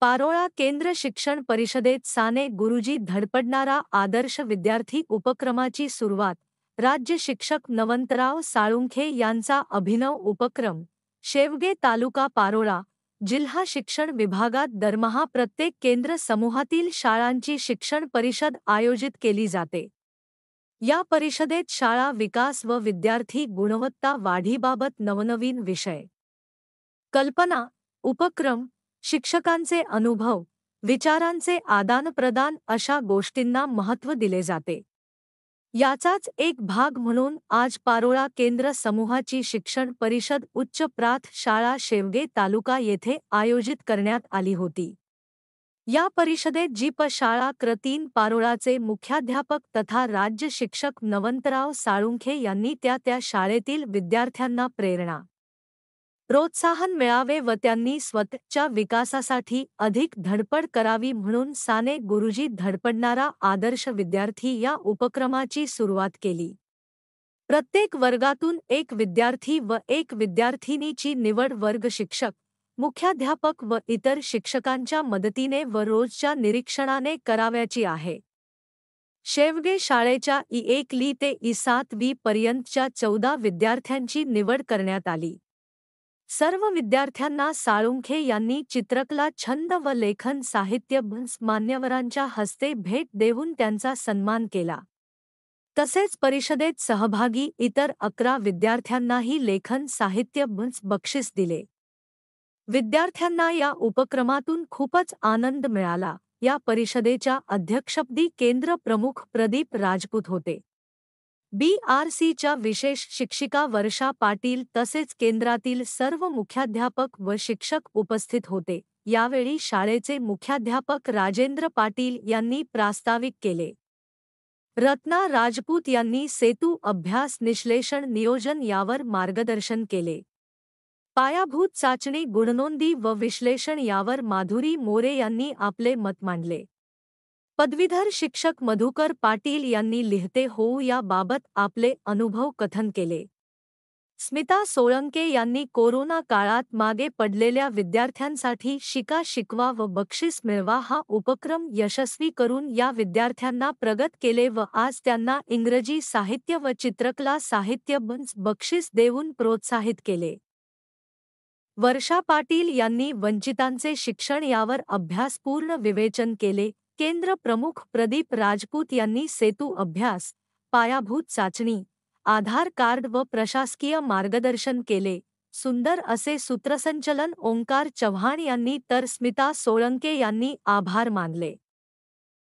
पारोळा केंद्र शिक्षण परिषदेत साने गुरुजी धडपडणारा आदर्श विद्यार्थी उपक्रमाची सुरुवात. राज्य शिक्षक नवंतराव साळुंखे यांचा अभिनव उपक्रम. शेवगे तालुका पारोळा जिल्हा शिक्षण विभागात दरमहा प्रत्येक केंद्र समूहातील शाळांची शिक्षण परिषद आयोजित केली जाते. या परिषदेत शाळा विकास व विद्यार्थी गुणवत्ता वाढीबाबत नवनवीन विषय, कल्पना, उपक्रम, शिक्षकांचे अनुभव, विचारांचे आदानप्रदान अशा गोष्टींना महत्त्व दिले जाते. याचाच एक भाग म्हणून आज पारोळा केंद्र समूहाची शिक्षण परिषद उच्च प्राथ शाळा शेवगे तालुका येथे आयोजित करण्यात आली होती. या परिषदेत जीप शाळा क्र3 पारोळाचे मुख्याध्यापक तथा राज्य शिक्षक नवंतराव साळुंखे यांनी त्या शाळेतील विद्यार्थ्यांना प्रेरणा, प्रोत्साहन मिळावे व त्यांनी स्वतःच्या विकासासाठी अधिक धडपड करावी म्हणून साने गुरुजी धडपडणारा आदर्श विद्यार्थी या उपक्रमाची सुरुवात केली. प्रत्येक वर्गातून एक विद्यार्थी व एक विद्यार्थिनीची निवड वर्ग शिक्षक, मुख्याध्यापक व इतर शिक्षकांच्या मदतीने व रोजच्या निरीक्षणाने करावयाची आहे. शेवगे शाळेच्या I1 ते I7 पर्यंतच्या 14 विद्यार्थ्यांची निवड करण्यात आली. सर्व विद्यार्थ्यांना साळुंखे यांनी चित्रकला छंद व लेखन साहित्य मान्यवरांच्या हस्ते भेट देऊन त्यांचा सन्मान केला. तसेच परिषदेत सहभागी इतर 11 विद्यार्थ्यांनाही लेखन साहित्य बक्षीस दिले. विद्यार्थ्यांना या उपक्रमातून खूपच आनंद मिळाला. या परिषदेच्या अध्यक्षपदी केंद्र प्रमुख प्रदीप राजपूत होते. BRCच्या विशेष शिक्षिका वर्षा पाटील तसेच केंद्रातील सर्व मुख्याध्यापक व शिक्षक उपस्थित होते. यावेळी शाळेचे मुख्याध्यापक राजेंद्र पाटील यांनी प्रास्ताविक केले. रत्ना राजपूत यांनी सेतू अभ्यास निश्लेषण नियोजन यावर मार्गदर्शन केले. पायाभूत चाचणी गुणनोंदी व विश्लेषण यावर माधुरी मोरे यांनी आपले मत मांडले. पदवीधर शिक्षक मधुकर पाटील यांनी लिहिते होऊ या बाबत आपले अनुभव कथन केले. स्मिता सोळंके यांनी कोरोना काळात मागे पडलेल्या विद्यार्थ्यांसाठी शिका शिकवा व बक्षीस मिळवा हा उपक्रम यशस्वी करून या विद्यार्थ्यांना प्रगत केले व आज त्यांना इंग्रजी साहित्य व चित्रकला साहित्य बक्षीस देऊन प्रोत्साहित केले. वर्षा पाटील यांनी वंचितांचे शिक्षण यावर अभ्यासपूर्ण विवेचन केले. केंद्र प्रमुख प्रदीप राजपूत यांनी सेतू अभ्यास, पायाभूत चाचणी, आधार कार्ड व प्रशासकीय मार्गदर्शन केले. सुंदर असे सूत्रसंचलन ओंकार चव्हाण यांनी तर स्मिता सोळंके यांनी आभार मानले.